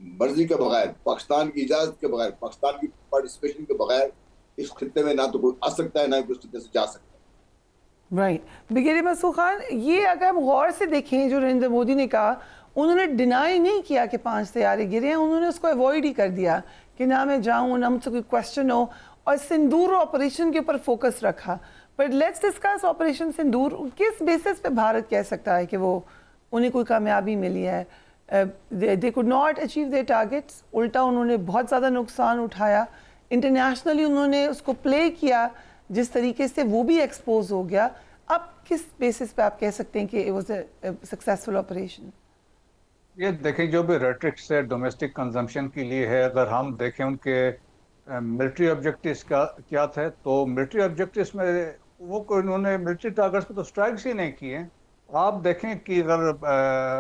मर्जी के बगैर, पाकिस्तान की इजाजत के बगैर, पाकिस्तान की पार्टिसिपेशन के बगैर इस खत्ते में ना तो कोई आ सकता है, ना कोई उस खत्ते से जा सकता है। राइट। ब्रिगेडियर मसूद खान, ये अगर हम गौर से देखें, जो नरेंद्र मोदी ने कहा, उन्होंने डिनाई नहीं किया कि 5 तैयारे गिरे हैं, उन्होंने उसको अवॉइड ही कर दिया कि ना मैं जाऊँ, ना मुझसे कोई क्वेश्चन हो, और सिंदूर ऑपरेशन के ऊपर फोकस रखा। बट लेट्स डिस्कस ऑपरेशन सिंदूर। किस बेसिस पे भारत कह सकता है कि वो उन्हें कोई कामयाबी मिली है? They could not achieve their targets, उल्टा उन्होंने बहुत ज़्यादा नुकसान उठाया। इंटरनेशनली उन्होंने उसको प्ले किया जिस तरीके से, वो भी एक्सपोज हो गया। अब किस बेसिस पे आप कह सकते हैं कि it was a successful operation? ये देखें, जो भी रेट्रिक्स है डोमेस्टिक कंजम्पशन के लिए है, अगर हम देखें उनके मिलिट्री ऑब्जेक्टिव्स का क्या थे, तो मिलिट्री ऑब्जेक्टिव्स में वो उन्होंने मिलिट्री टारगेट्स पे तो स्ट्राइक्स ही नहीं किए। आप देखें कि अगर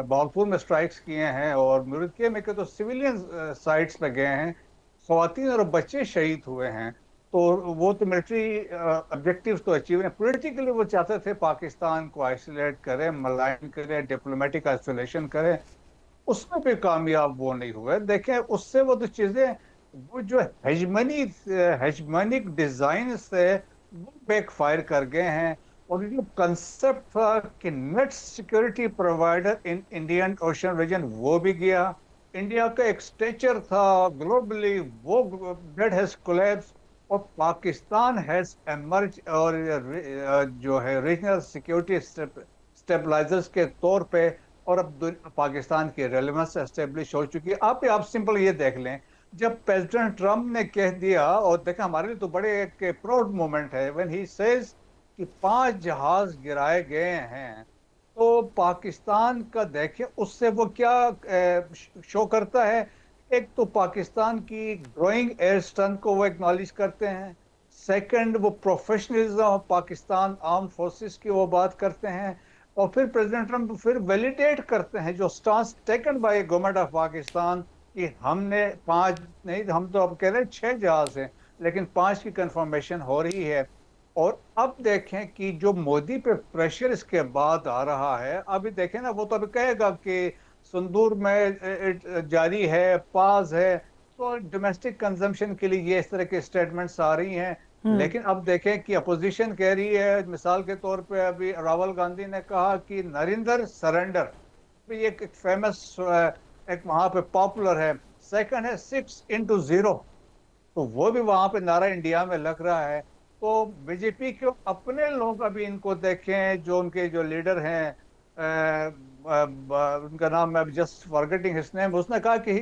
बावलपुर में स्ट्राइक्स किए हैं और मुर्दके में के तो सिविलियन साइट्स पे गए हैं, ख़वातीन और बच्चे शहीद हुए हैं, तो वो तो मिलिट्री ऑब्जेक्टिव्स तो अचीव हैं। पॉलिटिकली वो चाहते थे पाकिस्तान को आइसोलेट करें, मलाइन करें, डिप्लोमेटिक आइसोलेशन करें, उसमें भी कामयाब वो नहीं हुए। देखें, उससे वो तो चीज़ें, वो जो हेजमनिक डिज़ाइन से वो बैकफायर कर गए हैं। और जो कंसेप्ट था कि net security provider in Indian Ocean region, वो भी गया। इंडिया का एक स्टेचर था ग्लोबली, वो डेट हैज कोलैप्स, और पाकिस्तान हैज एमर्ज, और जो है रीजनल सिक्योरिटी स्टेबलाइजर्स के तौर पे, और अब पाकिस्तान की रेलेवेंस एस्टेब्लिश हो चुकी है। आप सिंपल ये देख लें, जब प्रेसिडेंट ट्रम्प ने कह दिया, और देखा हमारे लिए तो बड़े एक प्राउड मोमेंट है, व्हेन ही सेज कि 5 जहाज गिराए गए हैं, तो पाकिस्तान का देखें उससे वो क्या शो करता है। एक तो पाकिस्तान की ग्रोइंग एयर स्ट्रेंथ को वो एक्नॉलेज करते हैं, सेकंड वो professionalism of Pakistan arm forces की वो बात करते हैं, और फिर प्रेसिडेंट ट्रम्प फिर वैलिडेट करते हैं जो stance taken by government of Pakistan कि हमने 5 नहीं, हम तो अब कह रहे हैं 6 जहाज हैं, लेकिन 5 की कंफर्मेशन हो रही है। और अब देखें कि जो मोदी पे प्रेशर इसके बाद आ रहा है, अभी देखें ना, वो तो अभी कहेगा कि संदूर में जारी है, पास है, तो डोमेस्टिक कंजम्पशन के लिए ये इस तरह के स्टेटमेंट्स आ रही हैं। लेकिन अब देखें कि अपोजिशन कह रही है, मिसाल के तौर पे अभी राहुल गांधी ने कहा कि नरेंद्र सरेंडर, ये एक फेमस एक वहाँ पे पॉपुलर है। सेकंड है 6x0, तो वो भी वहाँ पे नारा इंडिया में लग रहा है। तो बीजेपी के अपने लोग अभी इनको देखें, जो उनके जो लीडर हैं, उनका नाम मैं जस्ट फॉरगेटिंग हिज नेम, उसने कहा कि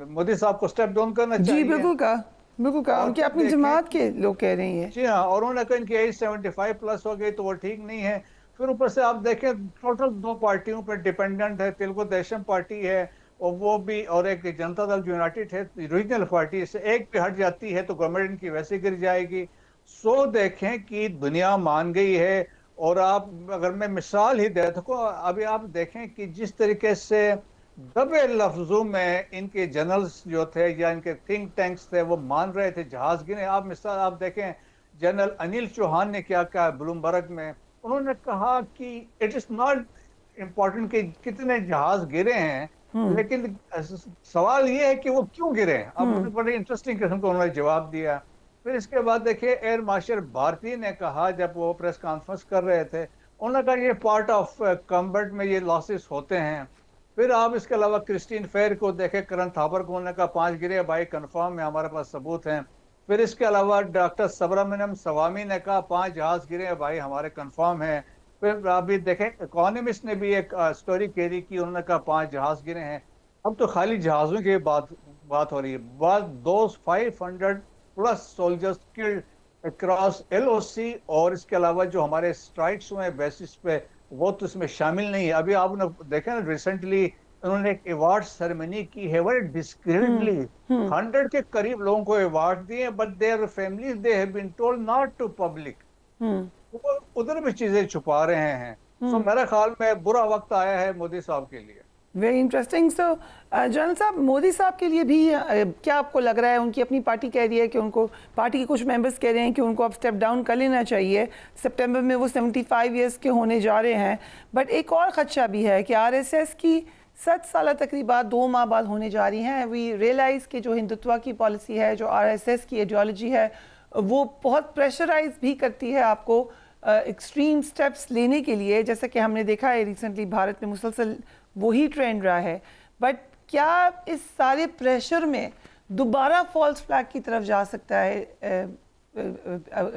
मोदी साहब को स्टेप डाउन करना चाहिए। जी बिल्कुल कहा। बिल्कुल कहा, उनकी अपनी जमात के लोग कह रही हैं। जी हाँ, और उन्होंने कहा इनकी एज 75 प्लस हो गई तो वो ठीक नहीं है। फिर ऊपर से आप देखें टोटल 2 पार्टियों पर डिपेंडेंट है, तेलुगु देशम पार्टी है और वो भी, और एक जनता दल जो यूनाइटेड है रीजनल पार्टी से एक पे हट जाती है तो गवर्नमेंट इनकी वैसे गिर जाएगी। सो देखें कि दुनिया मान गई है। और आप अगर मैं मिसाल ही दे तो अभी आप देखें कि जिस तरीके से दबे लफ्जों में इनके जनरल्स जो थे या इनके थिंक टैंक्स थे वो मान रहे थे जहाज गिरे। आप मिसाल आप देखें जनरल अनिल चौहान ने क्या कहा ब्लूमबर्ग में, उन्होंने कहा कि इट इज नॉट इम्पोर्टेंट कि कितने जहाज गिरे हैं, लेकिन सवाल ये है कि वो क्यों गिरे। अब बड़े इंटरेस्टिंग किस्म का उन्होंने जवाब दिया। फिर इसके बाद देखिए एयर मार्शल भारती ने कहा जब वो प्रेस कॉन्फ्रेंस कर रहे थे, उन्होंने कहा ये पार्ट ऑफ कॉम्बैट में ये लॉसेस होते हैं। फिर आप इसके अलावा क्रिस्टीन फेयर को देखें, करण थापर को उन्होंने कहा 5 गिरे भाई कंफर्म है, हमारे पास सबूत हैं। फिर इसके अलावा डॉक्टर सुब्रमण्यम स्वामी ने कहा 5 जहाज गिरे भाई हमारे कंफर्म है। फिर अभी देखें इकोनॉमिस्ट ने भी एक स्टोरी कैरी की, उन्होंने कहा 5 जहाज गिरे हैं। अब तो खाली जहाजों की बात हो रही है। बात 500 plus soldiers killed across LOC और इसके अलावा जो हमारे स्ट्राइक्स हुए बेसिस पे वो तो इसमें शामिल नहीं है। अभी आपने देखा ना रिसेंटली उन्होंने एक अवार्ड सेरेमनी की है, वेरी डिस्क्रीटली 100 के करीब लोगों को अवार्ड दिए, but their families they have been told not to public. वो उधर भी चीजें छुपा रहे हैं। तो मेरा ख्याल में बुरा वक्त आया है मोदी साहब के लिए। Very interesting. सो जनरल साहब, मोदी साहब के लिए भी क्या आपको लग रहा है, उनकी अपनी पार्टी कह रही है कि उनको, पार्टी के कुछ मेंबर्स कह रहे हैं कि उनको अब स्टेप डाउन कर लेना चाहिए, सितंबर में वो 75 ईयर्स के होने जा रहे हैं। बट एक और खदशा भी है कि RSS की 7 साल तकरीबा 2 माह बाद होने जा रही हैं। वी रियलाइज़ कि जो हिंदुत्व की पॉलिसी है, जो RSS की आइडियोलॉजी है, वो बहुत प्रेशराइज भी करती है आपको एक्सट्रीम स्टेप्स लेने के लिए, जैसा कि हमने देखा है रिसेंटली भारत में मुसलसल वही ट्रेंड रहा है। बट क्या इस सारे प्रेशर में दोबारा फॉल्स फ्लैग की तरफ जा सकता है,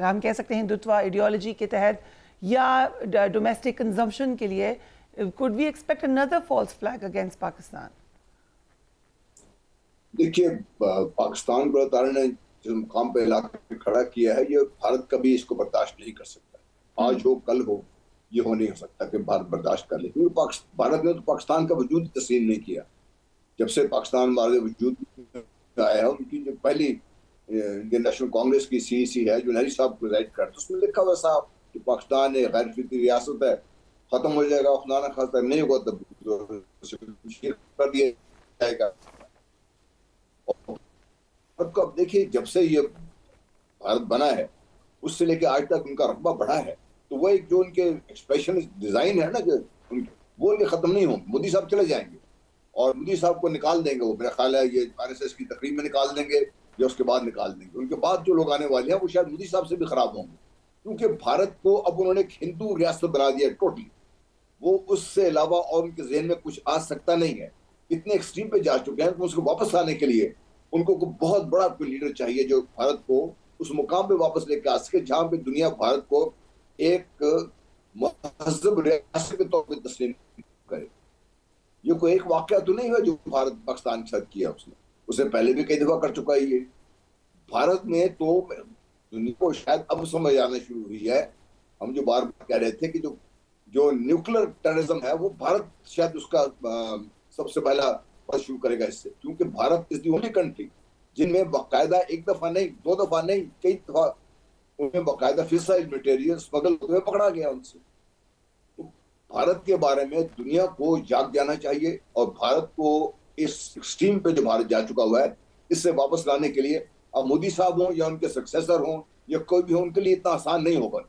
हम कह सकते हैं हिंदुत्व आइडियोलॉजी के तहत या डोमेस्टिक कंजम्पशन के लिए? Could we expect another false flag against Pakistan? देखिए, पाकिस्तान को तारा ने जिस मुकाम पे इलाके खड़ा किया है, ये भारत कभी इसको बर्दाश्त नहीं कर सकता। आज हो कल हो, ये हो नहीं हो सकता कि भारत बर्दाश्त कर ले, क्योंकि भारत ने तो पाकिस्तान का वजूद तस्लीम नहीं किया। जब से पाकिस्तान वाले वजूद आया है, उनकी जो पहली इंडियन नेशनल कांग्रेस की CEC है जो नहरी साहब प्रेजाइड करते, उसमें लिखा हुआ साहब कि पाकिस्तान एक गैर फितरी रियासत है, खत्म हो जाएगा, खुदा न खास्ता नहीं होगा तब कर दिया जाएगा। अब देखिए, जब से ये भारत बना है उससे लेके आज तक उनका रकबा बढ़ा है, तो वो एक जो उनके एक्सप्रेशन डिजाइन है ना, जो वो उनके खत्म नहीं होंगे। मोदी साहब चले जाएंगे और मोदी साहब को निकाल देंगे, वो मेरा ख्याल है ये RSS की तकरीब में निकाल देंगे या उसके बाद निकाल देंगे। उनके बाद जो लोग आने वाले हैं वो शायद मोदी साहब से भी खराब होंगे, क्योंकि भारत को अब उन्होंने एक हिंदू रियासत बना दिया टोटली। वो उससे अलावा और उनके जहन में कुछ आ सकता नहीं है। इतने एक्सट्रीम पे जा चुके हैं कि उसको वापस लाने के लिए उनको बहुत बड़ा कोई लीडर चाहिए जो भारत को उस मुकाम पे वापस लेके आ सके जहां पे दुनिया भारत को एक महज़ब रियासत के तौर पे तस्लीम करे। ये कोई एक वाकया तो नहीं है जो भारत पाकिस्तान के साथ किया, उसने पहले भी कई दफा कर चुका है। ये भारत में तो दुनिया को शायद अब समझ आना शुरू हुई है। हम जो बार कह रहे थे कि जो न्यूक्लियर टेररिज्म है वो भारत शायद उसका सबसे पहला शुरू करेगा इससे, क्योंकि Bharat is the only country जिनमें बाकायदा एक दफा नहीं, 2 दफा नहीं, कई दफा उन्हें बाकायदा फिसाइल मटेरियल स्मगल होते हुए पकड़ा गया उनसे। तो भारत के बारे में दुनिया को जाग जाना चाहिए और भारत को इस एक्सट्रीम पे जो भारत जा चुका हुआ है इससे वापस लाने के लिए अब मोदी साहब हों या उनके सक्सेसर हों या कोई भी हो, उनके लिए इतना आसान नहीं होगा।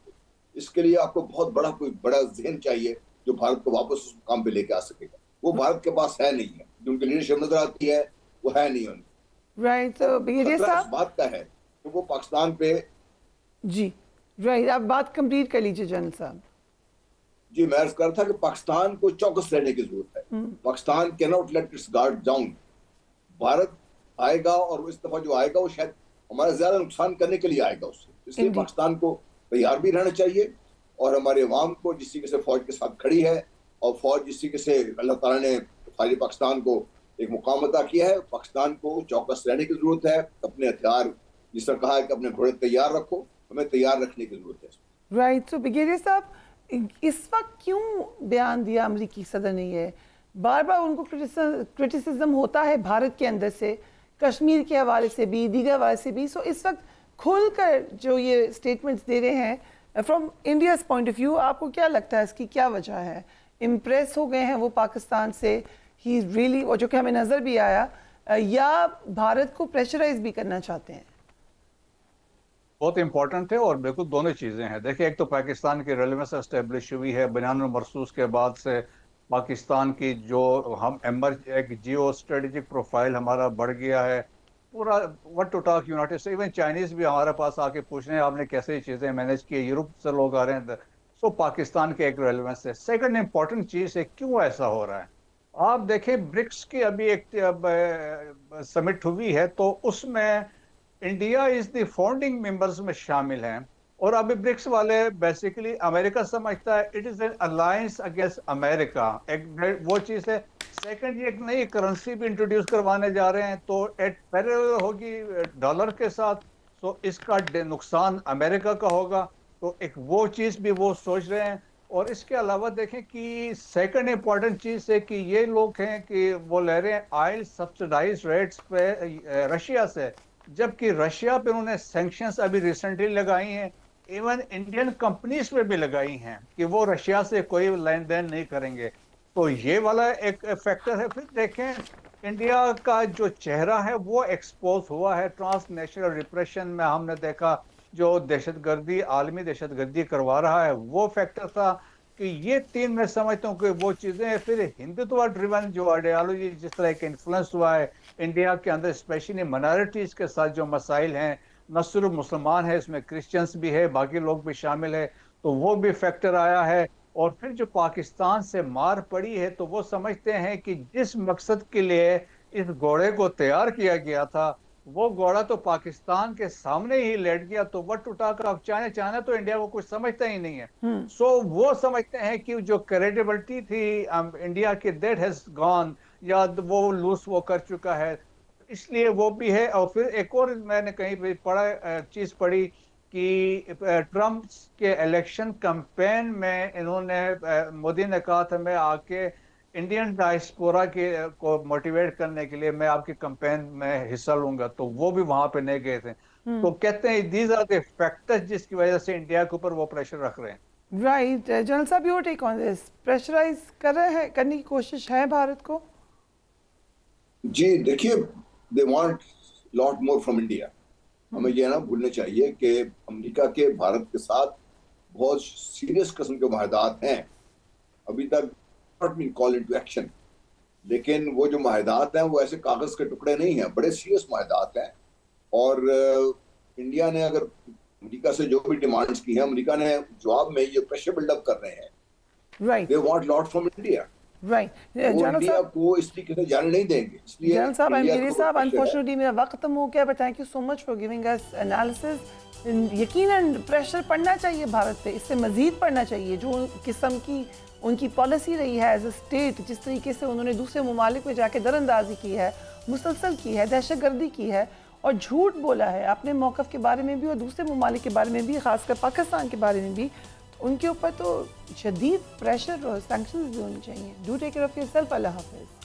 इसके लिए आपको बहुत बड़ा कोई बड़ा जहन चाहिए जो भारत को वापस उस मुकाम पे लेके आ सकेगा। वो भारत के पास है नहीं है, जो उनकी लीडरशिप नजर आती है वो है नहीं उनकी। राइट, तो ब्रिगेडियर साहब बात का है तो वो पाकिस्तान पे जी राइट, आप बात कंप्लीट कर लीजिए जनरल साहब। जी, मैं अर्ज कर रहा था कि पाकिस्तान को चौकस रहने की जरूरत है। Pakistan can not let it's guard down. Bharat आएगा और इस दफा जो आएगा वो शायद हमारा ज्यादा नुकसान करने के लिए आएगा उससे, इसलिए पाकिस्तान को तैयार भी रहना चाहिए और हमारे अवाम को जिस तरीके से फौज के साथ खड़ी है और फौज जिस तरीके से अल्लाह ताला ने खाली पाकिस्तान को एक मुकाम अता किया है, पाकिस्तान को चौकस रहने की जरूरत है, अपने हथियार जिसने कहा है कि अपने घोड़े तैयार रखो, हमें तैयार रखने की जरूरत है। राइट। तो बिगेरिया साहब, इस वक्त क्यों बयान दिया अमरीकी सदर ने? ये बार बार उनको क्रिटिसिज्म होता है भारत के अंदर से, कश्मीर के हवाले से भी, दीगर हवाले से भी। सो इस वक्त खुलकर जो ये स्टेटमेंट्स दे रहे हैं from India's point of view, आपको क्या लगता है इसकी क्या वजह है? इम्प्रेस हो गए हैं वो पाकिस्तान से, ही रियली, और जो कि हमें नज़र भी आया, या भारत को प्रेशराइज भी करना चाहते हैं? बहुत इंपॉर्टेंट है और बिल्कुल दोनों चीज़ें हैं। देखिए, एक तो पाकिस्तान की रेलेवेंस एस्टेब्लिश हुई है बयान मरसूस के बाद से। पाकिस्तान की जो हम एक जियो स्ट्रेटेजिक प्रोफाइल हमारा बढ़ गया है पूरा। What to talk United States, even Chinese भी हमारे पास आके पूछ रहे हैं आपने कैसे ये चीज़ें मैनेज की, यूरोप से लोग आ रहे हैं। सो पाकिस्तान के एक रेलेवेंस है। सेकंड इंपॉर्टेंट चीज़ है क्यों ऐसा हो रहा है। आप देखें, ब्रिक्स की अभी एक समिट हुई है, तो उसमें India is the founding members में शामिल हैं। और अभी ब्रिक्स वाले बेसिकली अमेरिका समझता है it is an alliance against America, एक वो चीज़ है। सेकंड, ये एक नई करेंसी भी इंट्रोड्यूस करवाने जा रहे हैं, तो एट पैरेलल होगी डॉलर के साथ, तो इसका नुकसान अमेरिका का होगा। तो एक वो चीज़ भी वो सोच रहे हैं। और इसके अलावा देखें कि सेकंड इंपॉर्टेंट चीज़ है कि ये लोग हैं कि वो ले रहे हैं ऑयल सब्सिडाइज रेट्स पे रशिया से, जबकि रशिया पे उन्होंने सैंक्शंस अभी रिसेंटली लगाई हैं, इवन इंडियन कंपनीज पे भी लगाई हैं कि वो रशिया से कोई लेन देन नहीं करेंगे। तो ये वाला एक फैक्टर है। फिर देखें, इंडिया का जो चेहरा है वो एक्सपोज हुआ है ट्रांसनेशनल रिप्रेशन में। हमने देखा जो दहशतगर्दी, आलमी दहशतगर्दी करवा रहा है, वो फैक्टर था कि ये तीन मैं समझता हूँ कि वो चीज़ें हैं। फिर हिंदुत्व ड्रिवन जो आइडियोलॉजी जिस तरह का इन्फ्लुएंस हुआ है इंडिया के अंदर, स्पेशली माइनॉरिटीज़ के साथ जो मसाइल हैं, न सिर्फ मुसलमान है, इसमें क्रिश्चियंस भी है, बाकी लोग भी शामिल है, तो वो भी फैक्टर आया है। और फिर जो पाकिस्तान से मार पड़ी है, तो वो समझते हैं कि जिस मकसद के लिए इस घोड़े को तैयार किया गया था, वो घोड़ा तो पाकिस्तान के सामने ही लेट गया। तो what to talk of China, China तो इंडिया को कुछ समझता ही नहीं है। सो वो समझते हैं कि जो क्रेडिबिलिटी थी इंडिया की, दैट हैज गॉन, या वो लूज वो कर चुका है, इसलिए वो भी है। और फिर एक और मैंने कहीं पे चीज़ पढ़ी कि ट्रम्प के इलेक्शन कैंपेन में इन्होंने, मोदी ने कहा था मैं आके इंडियन डायस्पोरा को मोटिवेट करने के लिए मैं आपके कैंपेन में हिस्सा लूंगा, तो वो भी वहां पे नहीं गए थे। तो कहते हैं दीज आर द फैक्टर्स जिसकी वजह से इंडिया के ऊपर वो प्रेशर रख रहे हैं। राइट। जनरल साहब, your take on this, pressurise कर रहे हैं, करने की कोशिश है भारत को? जी देखिए, they want lot more from India. हमें यह ना भूलना चाहिए कि अमेरिका के भारत के साथ बहुत सीरियस किस्म के मुआहदात हैं। अभी तक not been called into action, लेकिन वो जो मुआहदात हैं वो ऐसे कागज के टुकड़े नहीं हैं, बड़े सीरियस मुआहदात हैं। और इंडिया ने अगर अमेरिका से जो भी डिमांड्स की है, अमेरिका ने जवाब में ये प्रेशर बिल्डअप कर रहे हैं। Right. They want lot from India. Right. India को इस तरीके से जाने नहीं देंगे। इसलिए जनरल साहब, अनफॉर्चुनेटली मेरा वक्त खत्म हो गया, but thank you so much for giving us analysis. यकीनन प्रेशर पड़ना चाहिए भारत पे, इससे मजीद पड़ना चाहिए। जो किस्म की उनकी पॉलिसी रही है एज अ स्टेट, जिस तरीके से उन्होंने दूसरे ममालिक में जाके दरअंदाजी की है, मुसलसल की है, दहशतगर्दी की है और झूठ बोला है अपने मौक़िफ़ के बारे में भी और दूसरे ममालिक के बारे में भी, ख़ासकर पाकिस्तान के बारे में भी, तो उनके ऊपर तो शदीद प्रेशर और सैंक्शंस भी होनी चाहिए। Do take care of yourself. Allah हाफ़िज़।